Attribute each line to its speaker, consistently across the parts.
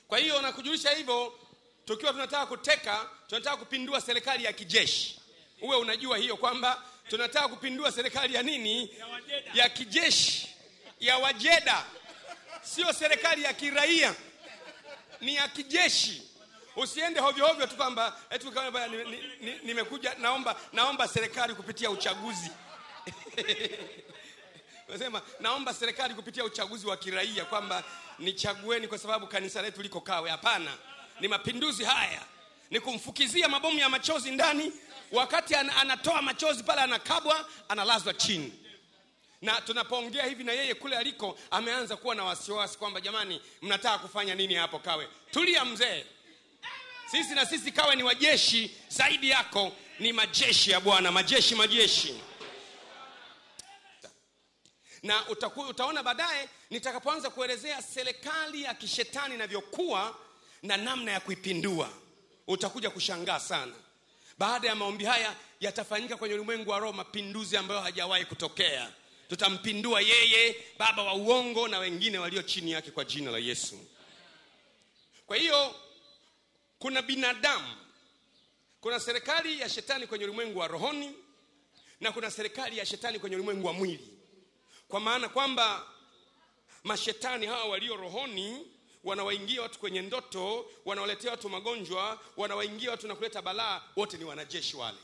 Speaker 1: Kwa hiyo nakujulisha hivyo, tukiwa tunataka kupindua serikali ya kijeshi. Uwe unajua hiyo kwamba tunataka kupindua serikali ya nini? Ya kijeshi, ya Wajeda. Sio serikali ya kiraia, ni ya kijeshi. Usiende hovyo hovyo tu kwamba nimekuja naomba serikali kupitia uchaguzi. Nasema naomba serikali kupitia uchaguzi wa kiraia kwamba nichagueni kwa sababu kanisa letu liko Kawe. Hapana. Ni mapinduzi haya. Ni kumfukizia mabomu ya machozi ndani, wakati anatoa machozi pale anakabwa, analazwa chini. Na tunapoongea hivi na yeye kule aliko ameanza kuwa na wasiwasi kwamba jamani, mnataka kufanya nini hapo Kawe? Tulia mzee. Sisi Kawe ni wajeshi zaidi yako, ni majeshi ya Bwana, majeshi. Na utaona baadaye nitakapoanza kuelezea serikali ya kishetani inavyokuwa na namna ya kuipindua. Utakuja kushangaa sana. Baada ya maombi haya yatafanyika kwenye ulimwengu wa roho mapinduzi ambayo hajawahi kutokea. Tutampindua yeye, baba wa uongo na wengine walio chini yake kwa jina la Yesu. Kwa hiyo kuna binadamu, kuna serikali ya shetani kwenye ulimwengu wa rohoni, na kuna serikali ya shetani kwenye ulimwengu wa mwili. Kwa maana kwamba mashetani hawa walio rohoni wanawaingia watu kwenye ndoto, wanawaletea watu magonjwa, wanawaingia watu na kuleta balaa, wote ni wanajeshi wale.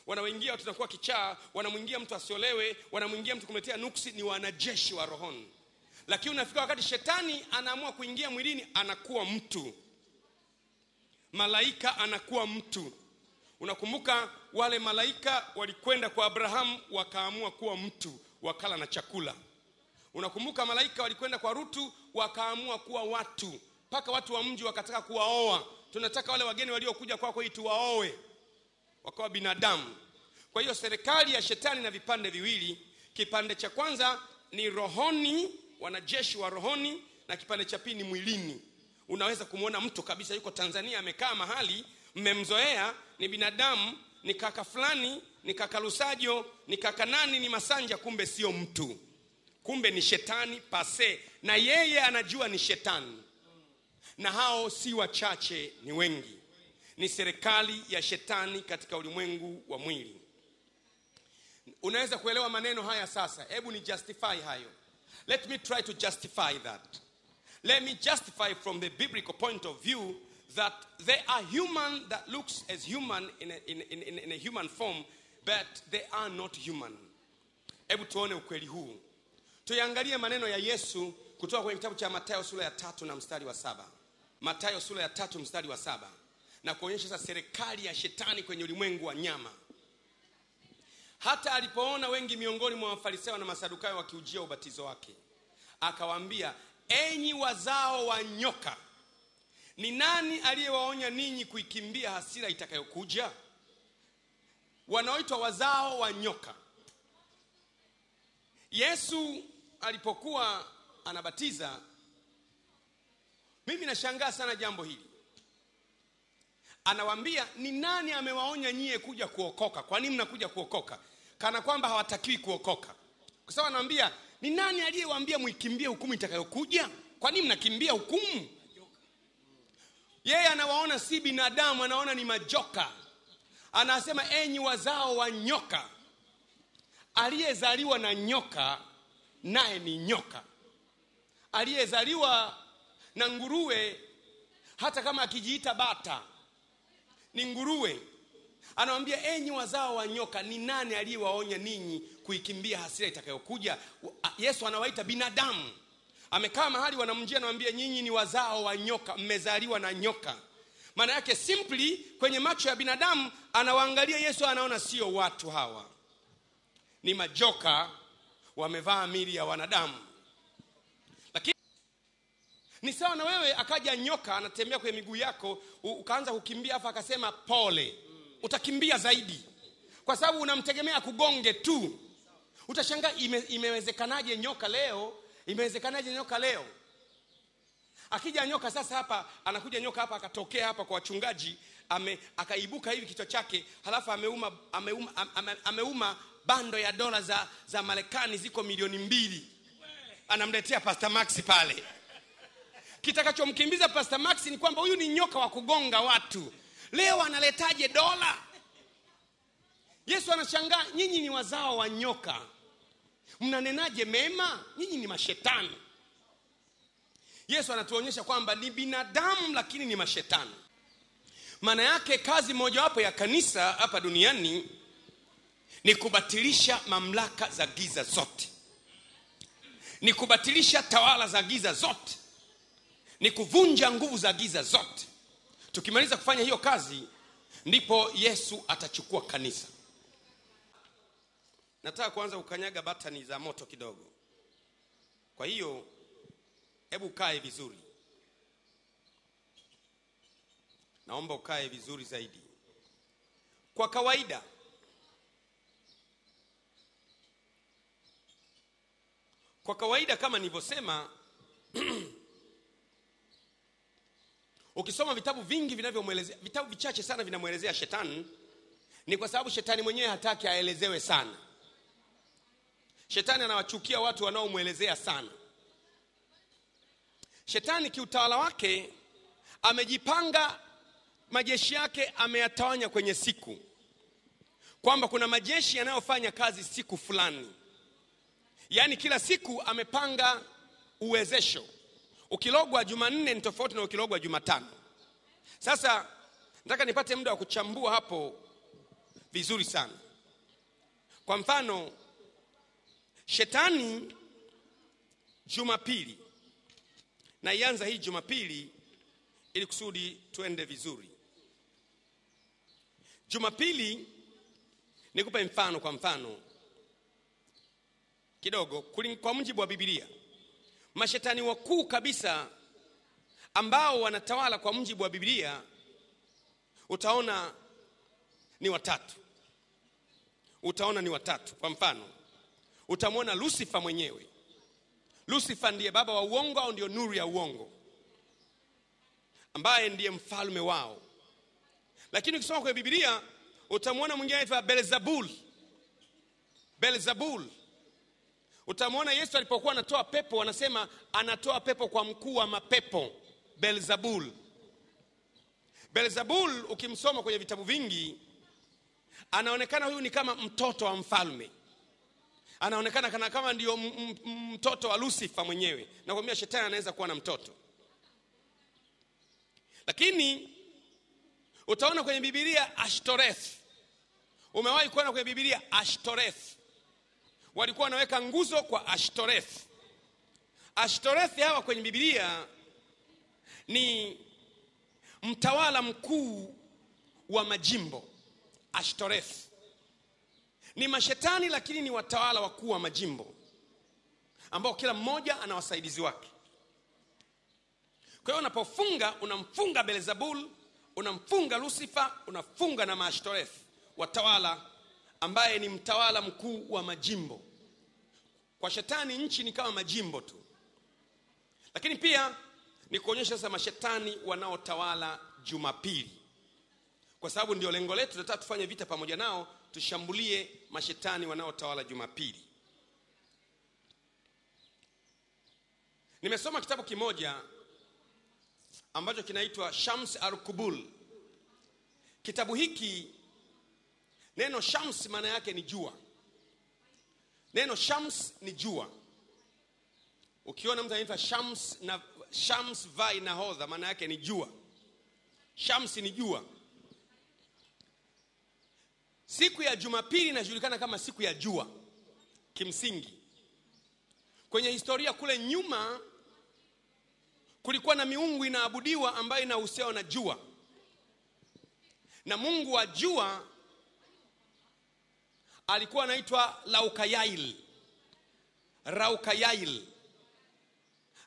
Speaker 1: Wanawaingia watu na kuwa kichaa, wanamwingia mtu asiolewe, wanamwingia mtu kumletea nuksi, ni wanajeshi wa rohoni. Lakini unafika wakati shetani anaamua kuingia mwilini, anakuwa mtu. Malaika anakuwa mtu. Unakumbuka wale malaika walikwenda kwa Abrahamu wakaamua kuwa mtu, wakala na chakula. Unakumbuka malaika walikwenda kwa Rutu wakaamua kuwa watu, mpaka watu wa mji wakataka kuwaoa. Tunataka wale wageni waliokuja kwako hii tuwaoe, wakawa binadamu. Kwa hiyo serikali ya shetani na vipande viwili. Kipande cha kwanza ni rohoni, wanajeshi wa rohoni, na kipande cha pili ni mwilini. Unaweza kumuona mtu kabisa yuko Tanzania amekaa mahali, mmemzoea, ni binadamu, ni kaka fulani, ni kaka Lusajo, ni kaka nani, ni Masanja, kumbe sio mtu. Kumbe ni shetani pase, na yeye anajua ni shetani. Na hao si wachache, ni wengi. Ni serikali ya shetani katika ulimwengu wa mwili. Unaweza kuelewa maneno haya sasa? Hebu ni justify hayo. Let me try to justify that. Let me justify from the biblical point of view that they are human that looks as human in a human form, but they are not human. Hebu tuone ukweli huu. Tuangalie maneno ya Yesu kutoka kwenye kitabu cha Mathayo sura ya 3 na mstari wa 7. Mathayo sura ya 3 mstari wa 7. Na kuonyesha sasa serikali ya shetani kwenye ulimwengu wa nyama. Hata alipoona wengi miongoni mwa Mafarisayo na Masadukayo wakiujia ubatizo wake, akawaambia, enyi wazao wa nyoka, ni nani aliyewaonya ninyi kuikimbia hasira itakayokuja? Wanaoitwa wazao wa nyoka. Yesu alipokuwa anabatiza, mimi nashangaa sana jambo hili. Anawaambia, ni nani amewaonya nyie kuja kuokoka? Kwa nini mnakuja kuokoka? Kana kwamba hawatakiwi kuokoka. Kwa sababu anawaambia, ni nani aliyewaambia muikimbie hukumu itakayokuja? Kwa nini mnakimbia hukumu? Yeye anawaona si binadamu, anaona ni majoka. Anasema, enyi wazao wa nyoka. Aliyezaliwa na nyoka naye ni nyoka. Aliyezaliwa na nguruwe, hata kama akijiita bata, ni nguruwe. Anawaambia, enyi wazao wa nyoka, ni nani aliyewaonya ninyi kuikimbia hasira itakayokuja? Yesu anawaita binadamu. Amekaa mahali wanamjia, anawaambia, nyinyi ni wazao wa nyoka, mmezaliwa na nyoka. Maana yake simply kwenye macho ya binadamu anawaangalia Yesu, anaona sio watu hawa, ni majoka wamevaa mili ya wanadamu. Lakini ni sawa na wewe akaja nyoka anatembea kwenye miguu yako, ukaanza kukimbia afa akasema pole. Utakimbia zaidi, kwa sababu unamtegemea kugonge tu. Utashangaa imewezekanaje nyoka leo? Imewezekanaje nyoka leo? Akija nyoka sasa hapa, anakuja nyoka hapa akatokea hapa kwa wachungaji, akaibuka hivi kichwa chake, halafu ameuma bando ya dola za Marekani ziko milioni 2. Anamletea Pastor Max pale. Kitakachomkimbiza Pastor Max ni kwamba huyu ni nyoka wa kugonga watu. Leo analetaje dola? Yesu anashangaa, nyinyi ni wazao wa nyoka, mnanenaje mema? Nyinyi ni mashetani. Yesu anatuonyesha kwamba ni binadamu lakini ni mashetani. Maana yake kazi mojawapo ya kanisa hapa duniani ni kubatilisha mamlaka za giza zote, ni kubatilisha tawala za giza zote, ni kuvunja nguvu za giza zote. Tukimaliza kufanya hiyo kazi, ndipo Yesu atachukua kanisa. Nataka kuanza kukanyaga batani za moto kidogo. Kwa hiyo hebu ukae vizuri. Naomba ukae vizuri zaidi. Kwa kawaida kama nilivyosema, ukisoma vitabu vingi vinavyomuelezea, vitabu vichache sana vinamuelezea shetani, ni kwa sababu shetani mwenyewe hataki aelezewe sana. Shetani anawachukia watu wanaomuelezea sana. Shetani kiutawala wake amejipanga, majeshi yake ameyatawanya kwenye siku, kwamba kuna majeshi yanayofanya kazi siku fulani. Yaani kila siku amepanga uwezesho. Ukilogwa Jumanne ni tofauti na ukilogwa Jumatano. Sasa nataka nipate muda wa kuchambua hapo vizuri sana. Kwa mfano, shetani Jumapili, na ianza hii Jumapili ili kusudi tuende vizuri. Jumapili nikupe mfano, kwa mfano kidogo kwa mujibu wa Biblia. Mashetani wakuu kabisa ambao wanatawala kwa mujibu wa Biblia, utaona ni watatu. Kwa mfano, utamwona Lucifer mwenyewe. Lucifer ndiye baba wa uongo, au ndio nuru ya uongo, ambaye ndiye mfalme wao. Lakini ukisoma kwa Biblia utamwona mwingine anaitwa Beelzebul. Utamwona Yesu alipokuwa anatoa pepo, wanasema anatoa pepo kwa mkuu wa mapepo, Beelzebul. Ukimsoma kwenye vitabu vingi, anaonekana huyu ni kama mtoto wa mfalme. Anaonekana kama ndio mtoto wa Lucifer mwenyewe. Nakwambia shetani anaweza kuwa na mtoto. Lakini utaona kwenye Biblia Ashtoreth. Umewahi kuona kwenye Biblia Ashtoreth? Walikuwa wanaweka nguzo kwa Ashtoreth. Ashtoreth hawa kwenye Biblia ni mtawala mkuu wa majimbo. Ashtoreth ni mashetani, lakini ni watawala wakuu wa majimbo, ambao kila mmoja ana wasaidizi wake. Kwa hiyo unapofunga, unamfunga Beelzebul, unamfunga Lucifer, unafunga na Ashtoreth, watawala, ambaye ni mtawala mkuu wa majimbo. Kwa shetani nchi ni kama majimbo tu. Lakini pia ni kuonyesha sasa mashetani wanaotawala Jumapili, kwa sababu ndio lengo letu. Tunataka tufanye vita pamoja nao, tushambulie mashetani wanaotawala Jumapili. Nimesoma kitabu kimoja ambacho kinaitwa Shams al-Qubul. Kitabu hiki, neno Shams maana yake ni jua. Neno Shams ni jua. Ukiona mtu anaitwa Shams vai nahodha, maana yake ni jua. Shams ni jua. Siku ya Jumapili inajulikana kama siku ya jua kimsingi. Kwenye historia kule nyuma, kulikuwa na miungu inaabudiwa ambayo inahusiana na jua. Na mungu wa jua alikuwa anaitwa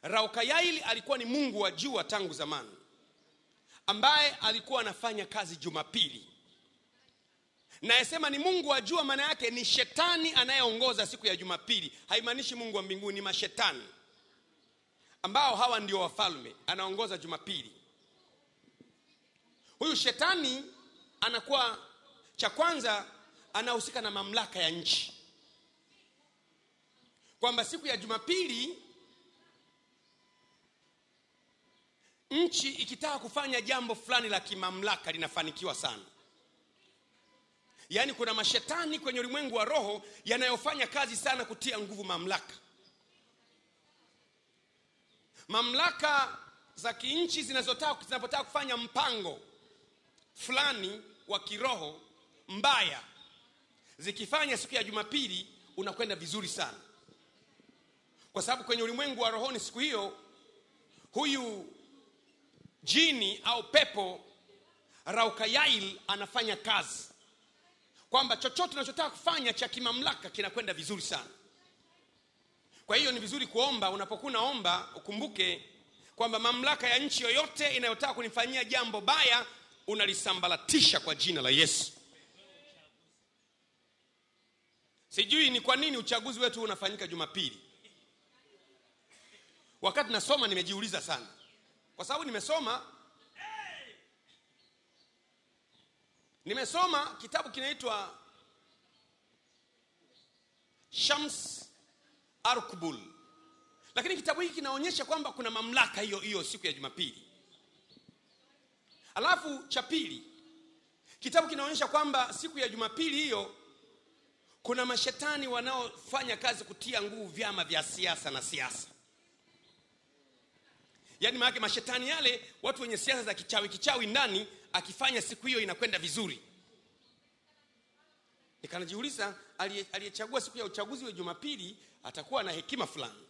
Speaker 1: Raukayail alikuwa ni mungu wa jua tangu zamani, ambaye alikuwa anafanya kazi Jumapili. Na yasema ni mungu wa jua, maana yake ni shetani anayeongoza siku ya Jumapili. Haimaanishi mungu wa mbinguni, ni mashetani ambao hawa ndio wafalme, anaongoza Jumapili. Huyu shetani anakuwa, cha kwanza, anahusika na mamlaka ya nchi, kwamba siku ya Jumapili nchi ikitaka kufanya jambo fulani la kimamlaka linafanikiwa sana. Yaani kuna mashetani kwenye ulimwengu wa roho yanayofanya kazi sana kutia nguvu mamlaka. Mamlaka za kinchi zinapotaka kufanya mpango fulani wa kiroho mbaya, zikifanya siku ya Jumapili unakwenda vizuri sana. Kwa sababu kwenye ulimwengu wa rohoni siku hiyo, huyu jini au pepo Raukayail anafanya kazi, kwamba chochote unachotaka kufanya cha kimamlaka kinakwenda vizuri sana. Kwa hiyo ni vizuri kuomba. Unapokuwa unaomba ukumbuke kwamba mamlaka ya nchi yoyote inayotaka kunifanyia jambo baya unalisambaratisha kwa jina la Yesu. Sijui ni kwa nini uchaguzi wetu unafanyika Jumapili. Wakati nasoma nimejiuliza sana. Kwa sababu nimesoma kitabu kinaitwa Shams Arkbul. Lakini kitabu hiki kinaonyesha kwamba kuna mamlaka hiyo siku ya Jumapili. Alafu cha pili, kitabu kinaonyesha kwamba siku ya Jumapili hiyo kuna mashetani wanaofanya kazi kutia nguvu vyama vya siasa na siasa. Yaani maana mashetani yale, watu wenye siasa za kichawi ndani, akifanya siku hiyo inakwenda vizuri. Nikanajiuliza, aliyechagua siku ya uchaguzi wa Jumapili atakuwa na hekima fulani.